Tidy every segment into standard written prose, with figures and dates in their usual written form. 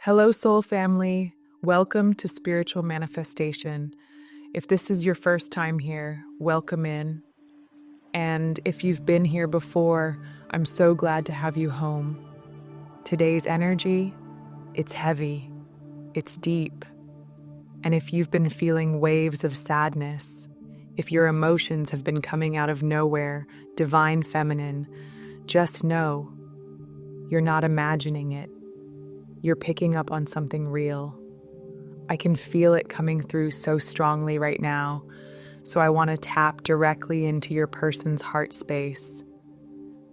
Hello, soul family. Welcome to Spiritual Manifestation. If this is your first time here, welcome in. And if you've been here before, I'm so glad to have you home. Today's energy, it's heavy, it's deep. And if you've been feeling waves of sadness, if your emotions have been coming out of nowhere, divine feminine, just know you're not imagining it. You're picking up on something real. I can feel it coming through so strongly right now, so I want to tap directly into your person's heart space.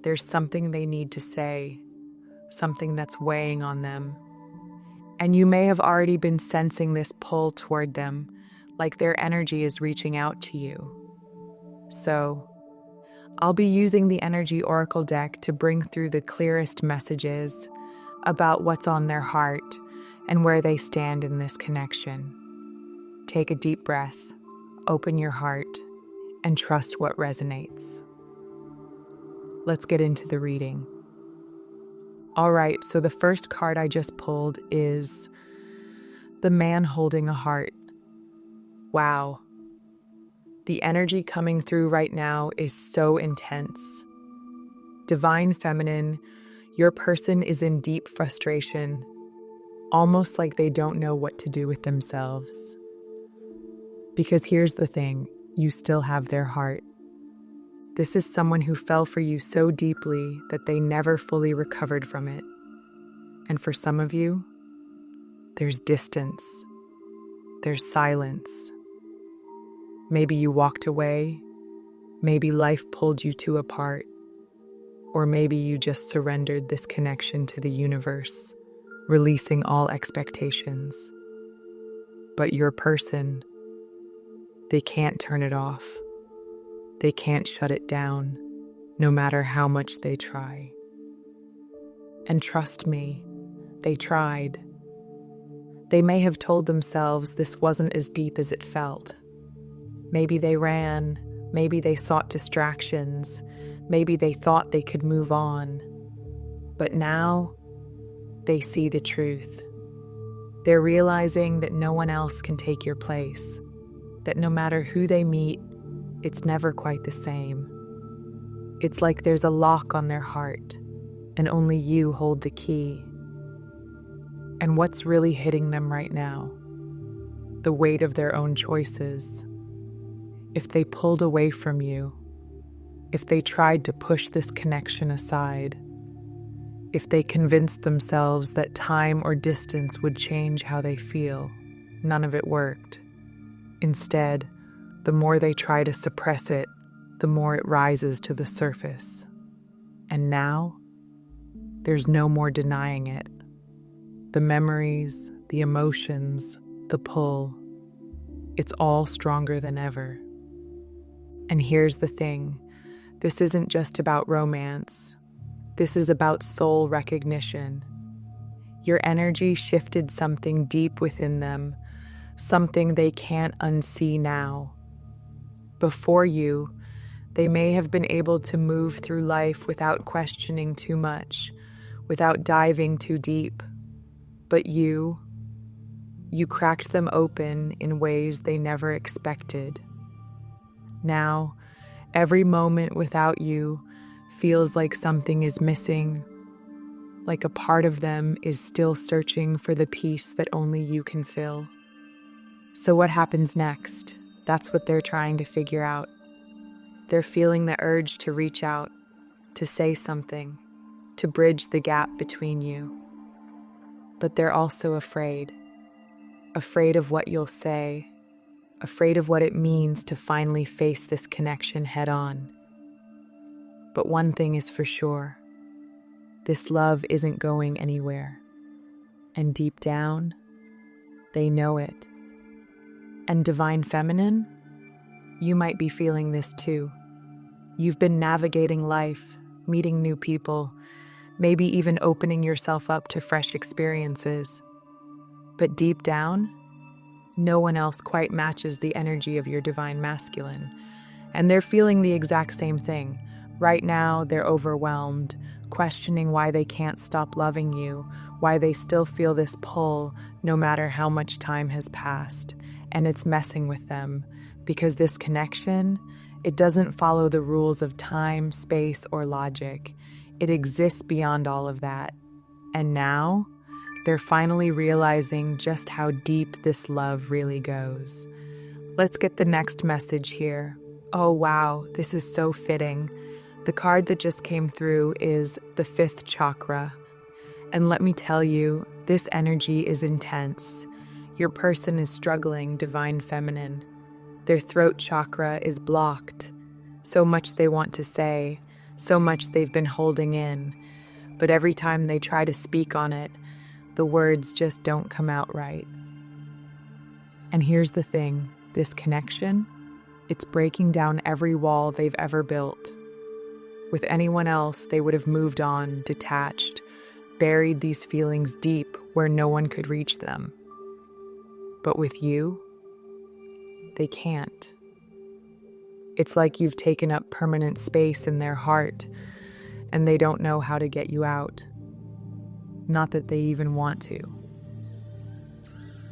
There's something they need to say, something that's weighing on them. And you may have already been sensing this pull toward them, like their energy is reaching out to you. So, I'll be using the Energy Oracle deck to bring through the clearest messages about what's on their heart and where they stand in this connection. Take a deep breath, open your heart, and trust what resonates. Let's get into the reading. All right, so the first card I just pulled is the man holding a heart. Wow. The energy coming through right now is so intense. Divine feminine, your person is in deep frustration, almost like they don't know what to do with themselves. Because here's the thing, you still have their heart. This is someone who fell for you so deeply that they never fully recovered from it. And for some of you, there's distance, there's silence. Maybe you walked away, maybe life pulled you two apart. Or maybe you just surrendered this connection to the universe, releasing all expectations. But your person, they can't turn it off. They can't shut it down, no matter how much they try. And trust me, they tried. They may have told themselves this wasn't as deep as it felt. Maybe they ran, maybe they sought distractions, maybe they thought they could move on, but now they see the truth. They're realizing that no one else can take your place, that no matter who they meet, it's never quite the same. It's like there's a lock on their heart, and only you hold the key. And what's really hitting them right now? The weight of their own choices. If they pulled away from you, if they tried to push this connection aside, if they convinced themselves that time or distance would change how they feel, none of it worked. Instead, the more they try to suppress it, the more it rises to the surface. And now, there's no more denying it. The memories, the emotions, the pull, it's all stronger than ever. And here's the thing. This isn't just about romance. This is about soul recognition. Your energy shifted something deep within them, something they can't unsee now. Before you, they may have been able to move through life without questioning too much, without diving too deep. But you cracked them open in ways they never expected. Now, every moment without you feels like something is missing, like a part of them is still searching for the peace that only you can fill. So what happens next? That's what they're trying to figure out. They're feeling the urge to reach out, to say something, to bridge the gap between you. But they're also afraid of what you'll say, afraid of what it means to finally face this connection head on. But one thing is for sure, this love isn't going anywhere. And deep down, they know it. And Divine Feminine, you might be feeling this too. You've been navigating life, meeting new people, maybe even opening yourself up to fresh experiences. But deep down, no one else quite matches the energy of your Divine Masculine. And they're feeling the exact same thing. Right now, they're overwhelmed, questioning why they can't stop loving you, why they still feel this pull no matter how much time has passed. And it's messing with them because this connection, it doesn't follow the rules of time, space, or logic. It exists beyond all of that. And now, they're finally realizing just how deep this love really goes. Let's get the next message here. Oh, wow, this is so fitting. The card that just came through is the 5th chakra. And let me tell you, this energy is intense. Your person is struggling, divine feminine. Their throat chakra is blocked. So much they want to say, so much they've been holding in. But every time they try to speak on it, the words just don't come out right. And here's the thing, this connection, it's breaking down every wall they've ever built. With anyone else, they would have moved on, detached, buried these feelings deep where no one could reach them. But with you, they can't. It's like you've taken up permanent space in their heart, and they don't know how to get you out. Not that they even want to.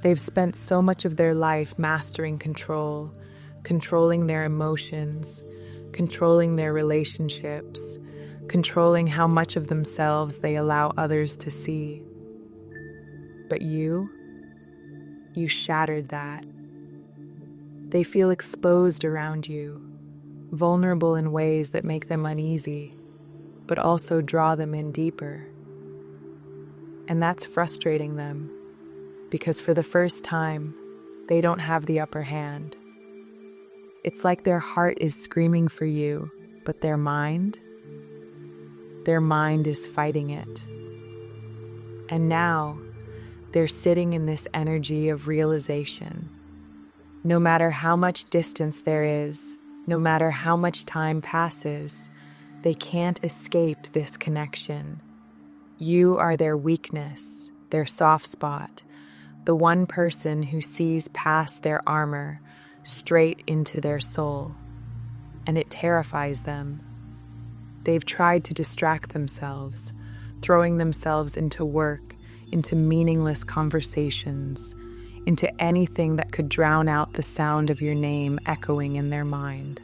They've spent so much of their life mastering control, controlling their emotions, controlling their relationships, controlling how much of themselves they allow others to see. But you shattered that. They feel exposed around you, vulnerable in ways that make them uneasy, but also draw them in deeper. And that's frustrating them, because for the first time, they don't have the upper hand. It's like their heart is screaming for you, but their mind is fighting it. And now, they're sitting in this energy of realization. No matter how much distance there is, no matter how much time passes, they can't escape this connection. You are their weakness, their soft spot, the one person who sees past their armor, straight into their soul. And it terrifies them. They've tried to distract themselves, throwing themselves into work, into meaningless conversations, into anything that could drown out the sound of your name echoing in their mind.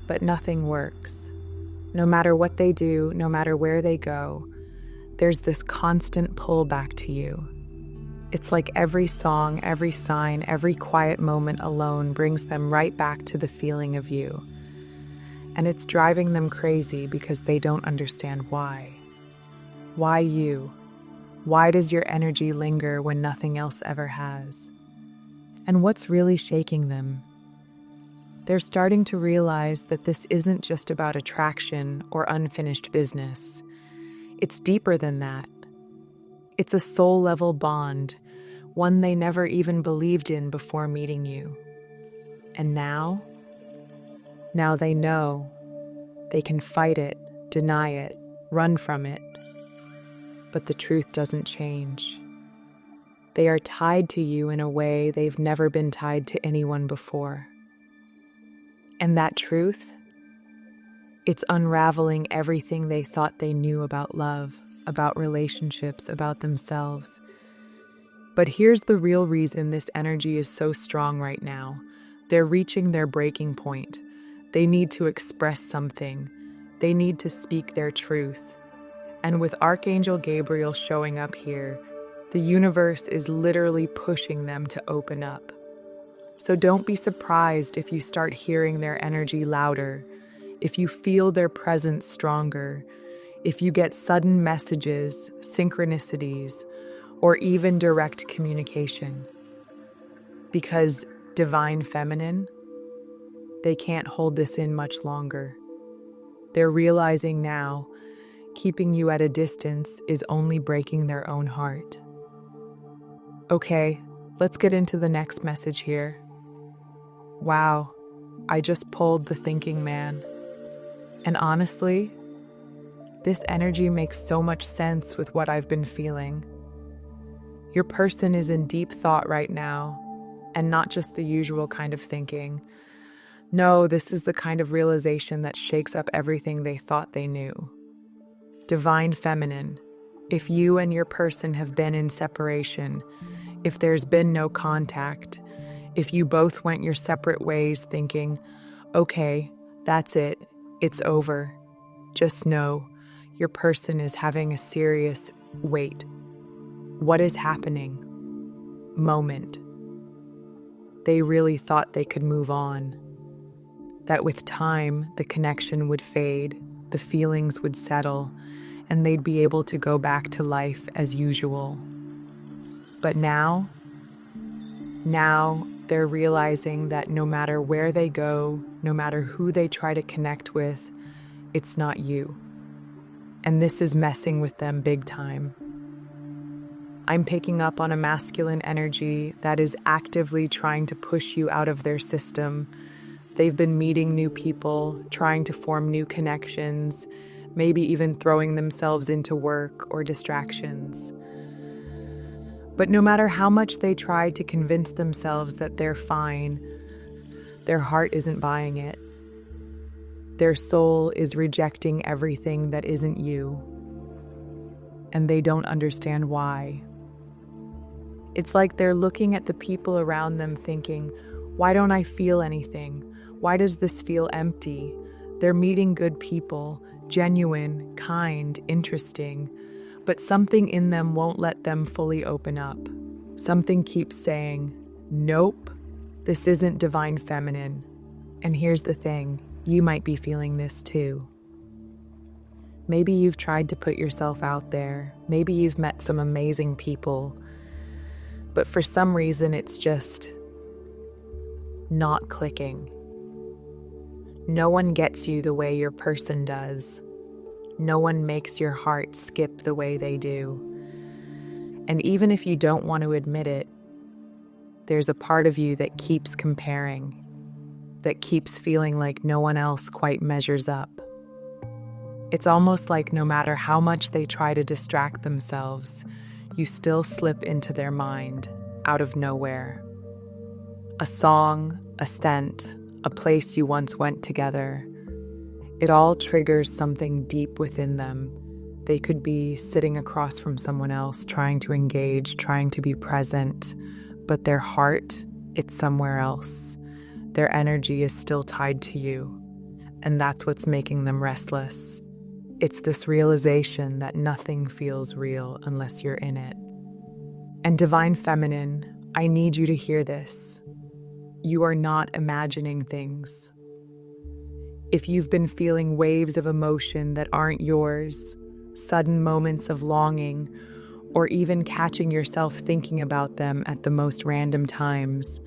But nothing works. No matter what they do, no matter where they go, there's this constant pull back to you. It's like every song, every sign, every quiet moment alone brings them right back to the feeling of you. And it's driving them crazy because they don't understand why. Why you? Why does your energy linger when nothing else ever has? And what's really shaking them? They're starting to realize that this isn't just about attraction or unfinished business. It's deeper than that. It's a soul-level bond, one they never even believed in before meeting you. And now they know. They can fight it, deny it, run from it. But the truth doesn't change. They are tied to you in a way they've never been tied to anyone before. And that truth, it's unraveling everything they thought they knew about love, about relationships, about themselves. But here's the real reason this energy is so strong right now. They're reaching their breaking point. They need to express something. They need to speak their truth. And with Archangel Gabriel showing up here, the universe is literally pushing them to open up. So don't be surprised if you start hearing their energy louder, if you feel their presence stronger, if you get sudden messages, synchronicities, or even direct communication. Because divine feminine, they can't hold this in much longer. They're realizing now, keeping you at a distance is only breaking their own heart. Okay, let's get into the next message here. Wow, I just pulled the thinking man. And honestly, this energy makes so much sense with what I've been feeling. Your person is in deep thought right now, and not just the usual kind of thinking. No, this is the kind of realization that shakes up everything they thought they knew. Divine Feminine, if you and your person have been in separation, if there's been no contact, if you both went your separate ways thinking, okay, that's it, it's over, just know your person is having a serious wait. What is happening? Moment. They really thought they could move on, that with time the connection would fade, the feelings would settle, and they'd be able to go back to life as usual. But now they're realizing that no matter where they go, no matter who they try to connect with, it's not you. And this is messing with them big time. I'm picking up on a masculine energy that is actively trying to push you out of their system. They've been meeting new people, trying to form new connections, maybe even throwing themselves into work or distractions. But no matter how much they try to convince themselves that they're fine, their heart isn't buying it. Their soul is rejecting everything that isn't you, and they don't understand why. It's like they're looking at the people around them thinking, why don't I feel anything? Why does this feel empty? They're meeting good people, genuine, kind, interesting, but something in them won't let them fully open up. Something keeps saying, nope, this isn't divine feminine. And here's the thing, you might be feeling this too. Maybe you've tried to put yourself out there. Maybe you've met some amazing people. But for some reason, it's just not clicking. No one gets you the way your person does. No one makes your heart skip the way they do. And even if you don't want to admit it, there's a part of you that keeps comparing, that keeps feeling like no one else quite measures up. It's almost like no matter how much they try to distract themselves, you still slip into their mind, out of nowhere. A song, a scent, a place you once went together. It all triggers something deep within them. They could be sitting across from someone else, trying to engage, trying to be present, but their heart, it's somewhere else. Their energy is still tied to you, and that's what's making them restless. It's this realization that nothing feels real unless you're in it. And Divine Feminine, I need you to hear this. You are not imagining things. If you've been feeling waves of emotion that aren't yours, sudden moments of longing, or even catching yourself thinking about them at the most random times,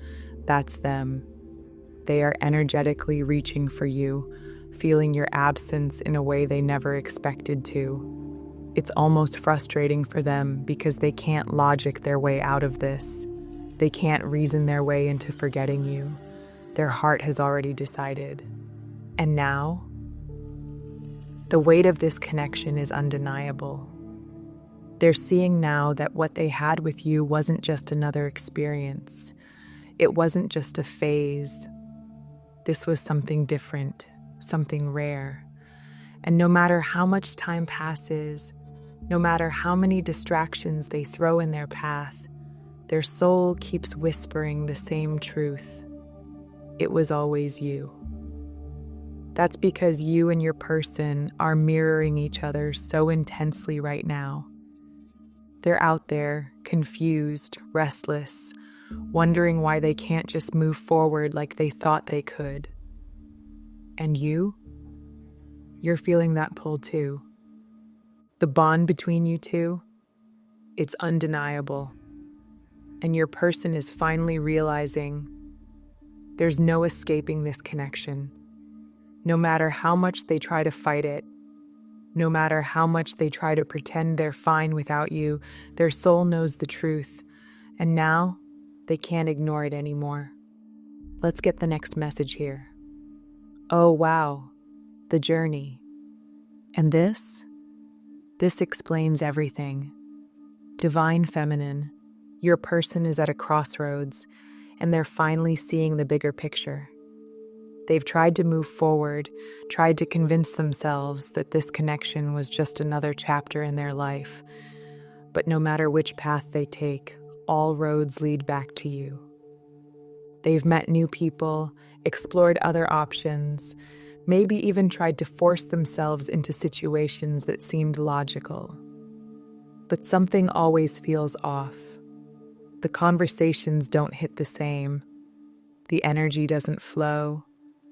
that's them. They are energetically reaching for you, feeling your absence in a way they never expected to. It's almost frustrating for them because they can't logic their way out of this. They can't reason their way into forgetting you. Their heart has already decided. And now, the weight of this connection is undeniable. They're seeing now that what they had with you wasn't just another experience. It wasn't just a phase. This was something different, something rare. And no matter how much time passes, no matter how many distractions they throw in their path, their soul keeps whispering the same truth. It was always you. That's because you and your person are mirroring each other so intensely right now. They're out there, confused, restless, wondering why they can't just move forward like they thought they could. And you're feeling that pull too. The bond between you two, it's undeniable. And your person is finally realizing there's no escaping this connection. No matter how much they try to fight it, no matter how much they try to pretend they're fine without you, their soul knows the truth. And now, they can't ignore it anymore. Let's get the next message here. Oh, wow, the journey. And this explains everything. Divine Feminine, your person is at a crossroads, and they're finally seeing the bigger picture. They've tried to move forward, tried to convince themselves that this connection was just another chapter in their life. But no matter which path they take, all roads lead back to you. They've met new people, explored other options, maybe even tried to force themselves into situations that seemed logical. But something always feels off. The conversations don't hit the same. The energy doesn't flow.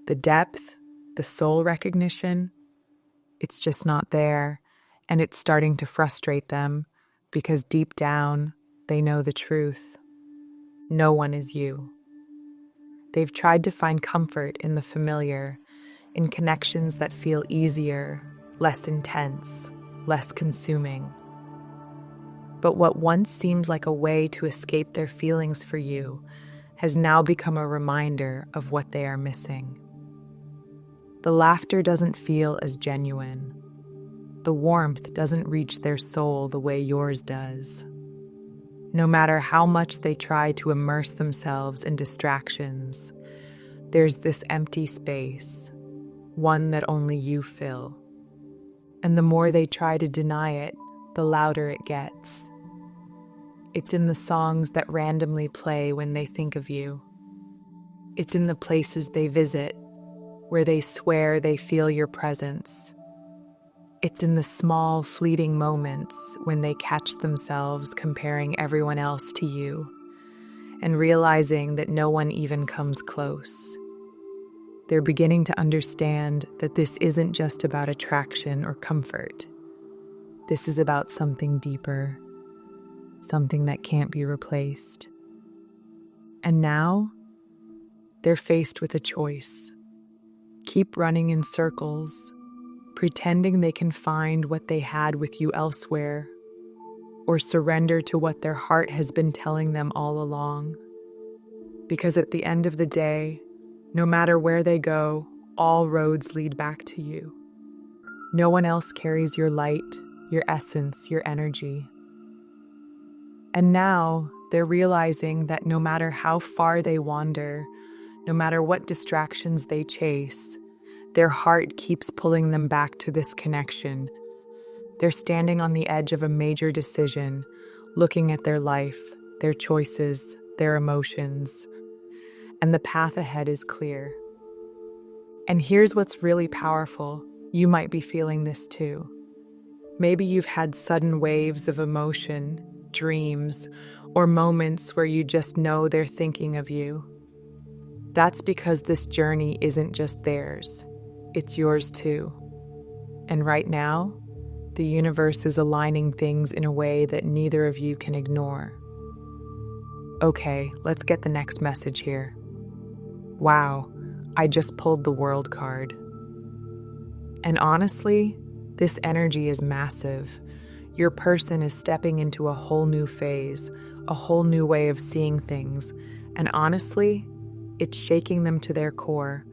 The depth, the soul recognition, it's just not there, and it's starting to frustrate them because deep down, they know the truth. No one is you. They've tried to find comfort in the familiar, in connections that feel easier, less intense, less consuming. But what once seemed like a way to escape their feelings for you has now become a reminder of what they are missing. The laughter doesn't feel as genuine. The warmth doesn't reach their soul the way yours does. No matter how much they try to immerse themselves in distractions, there's this empty space, one that only you fill. And the more they try to deny it, the louder it gets. It's in the songs that randomly play when they think of you. It's in the places they visit, where they swear they feel your presence. It's in the small, fleeting moments when they catch themselves comparing everyone else to you and realizing that no one even comes close. They're beginning to understand that this isn't just about attraction or comfort. This is about something deeper, something that can't be replaced. And now, they're faced with a choice. Keep running in circles, pretending they can find what they had with you elsewhere, or surrender to what their heart has been telling them all along. Because at the end of the day, no matter where they go, all roads lead back to you. No one else carries your light, your essence, your energy. And now they're realizing that no matter how far they wander, no matter what distractions they chase, their heart keeps pulling them back to this connection. They're standing on the edge of a major decision, looking at their life, their choices, their emotions, and the path ahead is clear. And here's what's really powerful. You might be feeling this too. Maybe you've had sudden waves of emotion, dreams, or moments where you just know they're thinking of you. That's because this journey isn't just theirs, it's yours too. And right now, the universe is aligning things in a way that neither of you can ignore. Okay, let's get the next message here. Wow, I just pulled the World card. And honestly, this energy is massive. Your person is stepping into a whole new phase, a whole new way of seeing things. And honestly, it's shaking them to their core.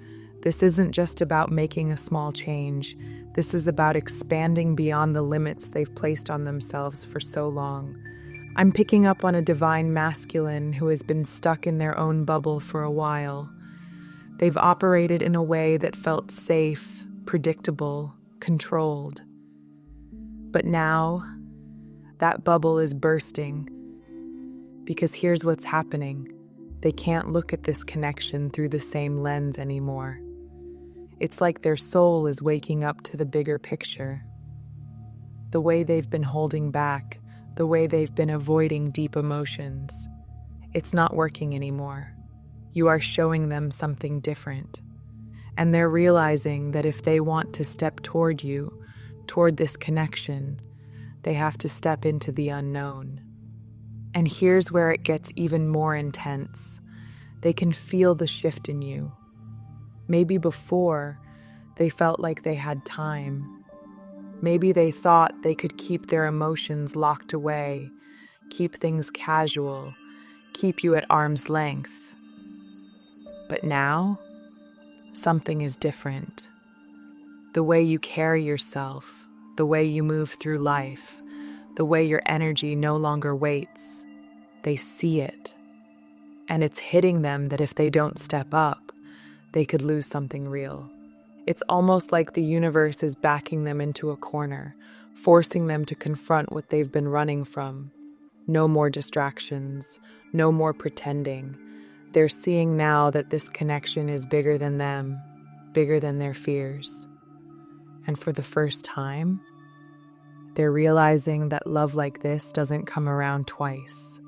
This isn't just about making a small change. This is about expanding beyond the limits they've placed on themselves for so long. I'm picking up on a divine masculine who has been stuck in their own bubble for a while. They've operated in a way that felt safe, predictable, controlled. But now, that bubble is bursting. Because here's what's happening. They can't look at this connection through the same lens anymore. It's like their soul is waking up to the bigger picture. The way they've been holding back, the way they've been avoiding deep emotions, it's not working anymore. You are showing them something different. And they're realizing that if they want to step toward you, toward this connection, they have to step into the unknown. And here's where it gets even more intense. They can feel the shift in you. Maybe before, they felt like they had time. Maybe they thought they could keep their emotions locked away, keep things casual, keep you at arm's length. But now, something is different. The way you carry yourself, the way you move through life, the way your energy no longer waits, they see it. And it's hitting them that if they don't step up, they could lose something real. It's almost like the universe is backing them into a corner, forcing them to confront what they've been running from. No more distractions, no more pretending. They're seeing now that this connection is bigger than them, bigger than their fears. And for the first time, they're realizing that love like this doesn't come around twice.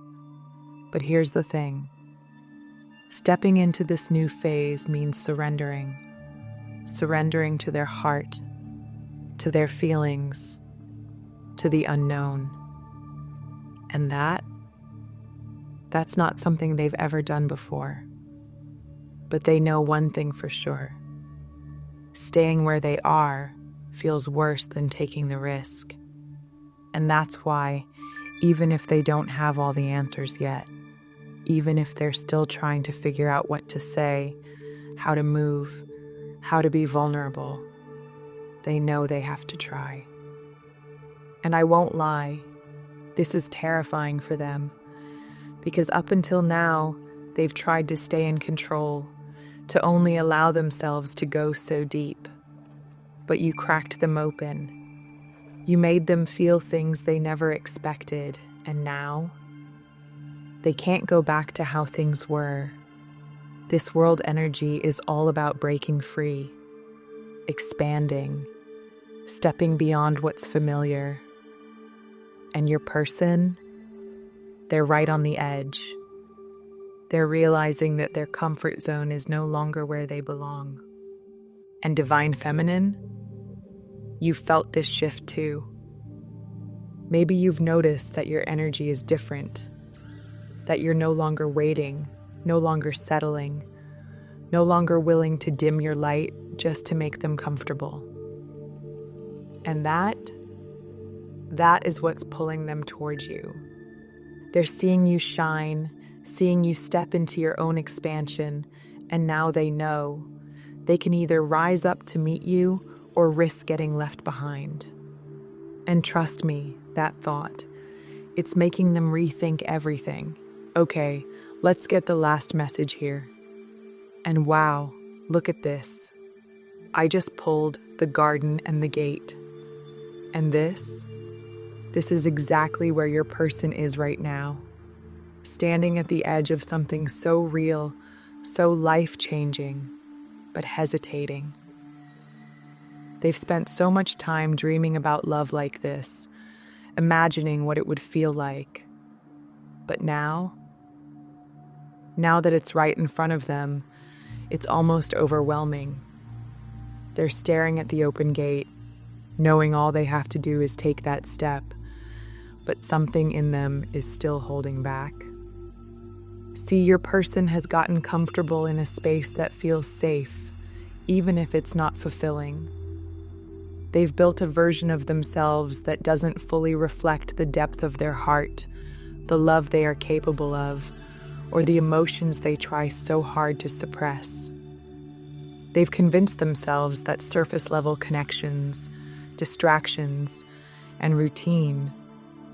But here's the thing. Stepping into this new phase means surrendering to their heart, to their feelings, to the unknown. And that's not something they've ever done before. But they know one thing for sure. Staying where they are feels worse than taking the risk. And that's why, even if they don't have all the answers yet, even if they're still trying to figure out what to say, how to move, how to be vulnerable, they know they have to try. And I won't lie, this is terrifying for them, because up until now, they've tried to stay in control, to only allow themselves to go so deep. But you cracked them open. You made them feel things they never expected, and now they can't go back to how things were. This world energy is all about breaking free, expanding, stepping beyond what's familiar. And your person, they're right on the edge. They're realizing that their comfort zone is no longer where they belong. And Divine Feminine, you felt this shift too. Maybe you've noticed that your energy is different, that you're no longer waiting, no longer settling, no longer willing to dim your light just to make them comfortable. And that is what's pulling them towards you. They're seeing you shine, seeing you step into your own expansion, and now they know they can either rise up to meet you or risk getting left behind. And trust me, that thought, it's making them rethink everything. Okay, let's get the last message here. And wow, look at this. I just pulled the garden and the gate. And this is exactly where your person is right now. Standing at the edge of something so real, so life-changing, but hesitating. They've spent so much time dreaming about love like this, imagining what it would feel like. But now that it's right in front of them, it's almost overwhelming. They're staring at the open gate, knowing all they have to do is take that step, but something in them is still holding back. See, your person has gotten comfortable in a space that feels safe, even if it's not fulfilling. They've built a version of themselves that doesn't fully reflect the depth of their heart, the love they are capable of, or the emotions they try so hard to suppress. They've convinced themselves that surface-level connections, distractions, and routine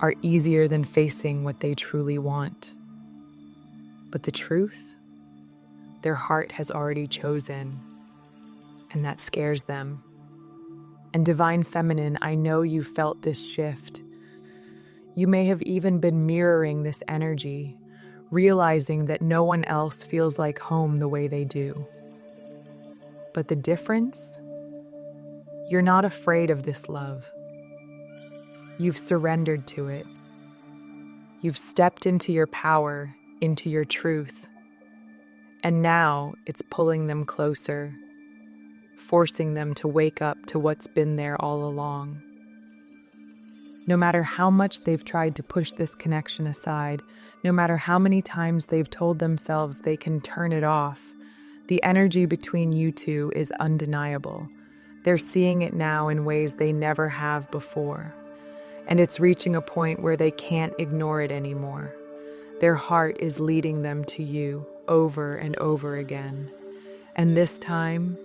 are easier than facing what they truly want. But the truth, their heart has already chosen, and that scares them. And Divine Feminine, I know you felt this shift. You may have even been mirroring this energy, realizing that no one else feels like home the way they do. But the difference? You're not afraid of this love. You've surrendered to it. You've stepped into your power, into your truth. And now it's pulling them closer, forcing them to wake up to what's been there all along. No matter how much they've tried to push this connection aside, no matter how many times they've told themselves they can turn it off, the energy between you two is undeniable. They're seeing it now in ways they never have before. And it's reaching a point where they can't ignore it anymore. Their heart is leading them to you over and over again. And this time,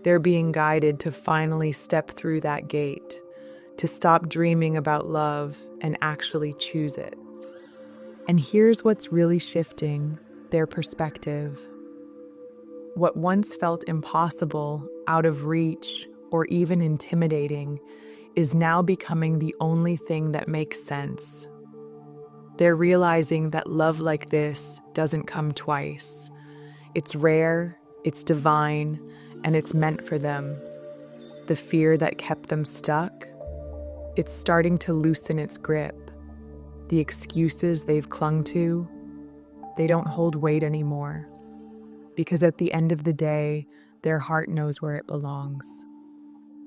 they're being guided to finally step through that gate, to stop dreaming about love and actually choose it. And here's what's really shifting their perspective. What once felt impossible, out of reach, or even intimidating is now becoming the only thing that makes sense. They're realizing that love like this doesn't come twice. It's rare, it's divine, and it's meant for them. The fear that kept them stuck, it's starting to loosen its grip. The excuses they've clung to, they don't hold weight anymore. Because at the end of the day, their heart knows where it belongs.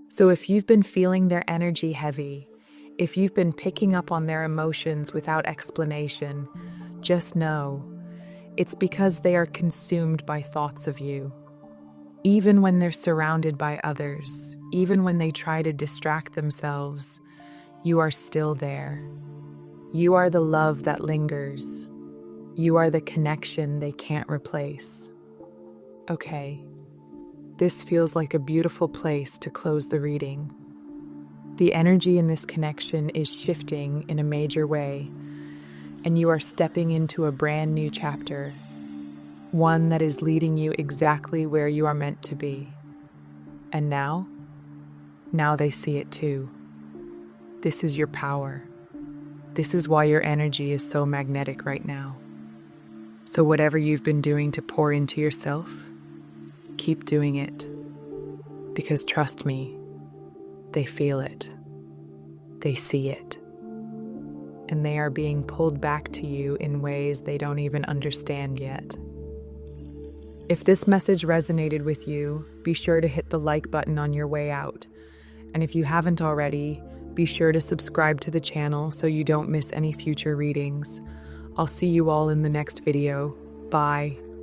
So if you've been feeling their energy heavy, if you've been picking up on their emotions without explanation, just know it's because they are consumed by thoughts of you. Even when they're surrounded by others, even when they try to distract themselves, you are still there. You are the love that lingers. You are the connection they can't replace. Okay, this feels like a beautiful place to close the reading. The energy in this connection is shifting in a major way, and you are stepping into a brand new chapter, one that is leading you exactly where you are meant to be. And now they see it too. This is your power. This is why your energy is so magnetic right now. So whatever you've been doing to pour into yourself, keep doing it. Because trust me, they feel it. They see it. And they are being pulled back to you in ways they don't even understand yet. If this message resonated with you, be sure to hit the like button on your way out. And if you haven't already, be sure to subscribe to the channel so you don't miss any future readings. I'll see you all in the next video. Bye.